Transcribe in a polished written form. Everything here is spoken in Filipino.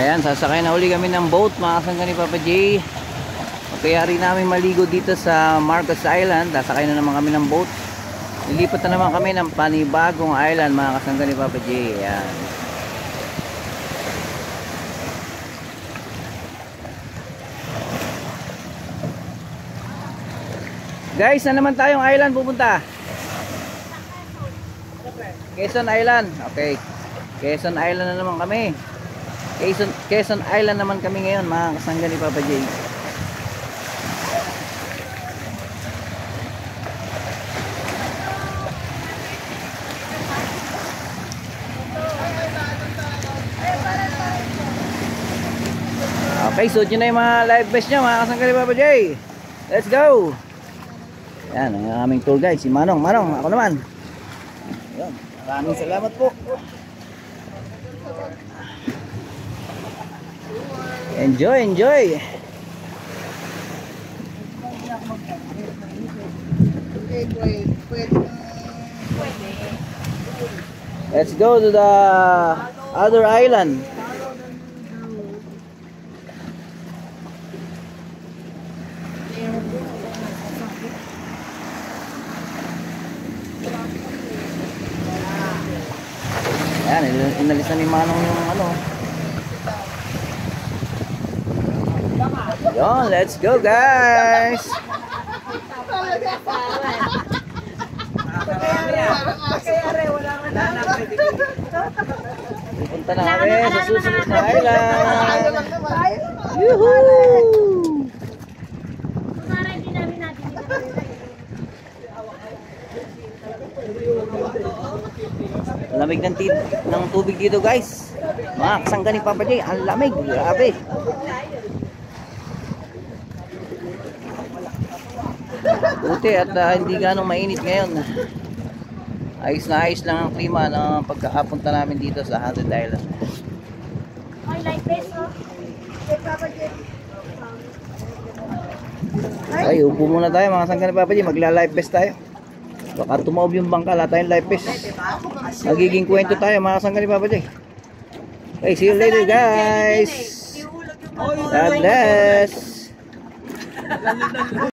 Ayan, sasakay na uli kami ng boat mga kasangga ni Papa J. Kaya rin namin maligo dito sa Marcos Island. Sasakay na naman kami ng boat. Nilipat na naman kami ng panibagong island mga kasangga ni Papa J. Ayan. Guys, na naman tayong island pupunta? Quezon Island. Okay. Quezon Island na naman kami. Quezon Island naman kami ngayon mga kasangga ni Papa J. Okay, suot nyo na yung mga live vest nyo mga kasangga ni Papa J. Let's go. Yan ang aming tour guide, si Manong. Manong, ako naman. Yan, maraming salamat po. Enjoy, enjoy. Let's go to the other island. Ayan, inalis na ni Manong yung ano. Yon, let's go guys. Pupunta na kami sa susunod na island. Yuhuu! Lamig ng tubig dito guys. Mga kasangga ni Papa J, ang lamig, grabe. Buti at hindi ganong mainit ngayon. Ayos na ayos lang ang klima ng pagkakapunta namin dito sa Haunted Island. Ay, upo muna tayo mga kasangga ni Papa J, magla-live best tayo. Baka tumaob yung bangka, lahat tayong live fish. Magiging kwento tayo mga kasangga ni Papa J. Okay, see you later guys. God bless.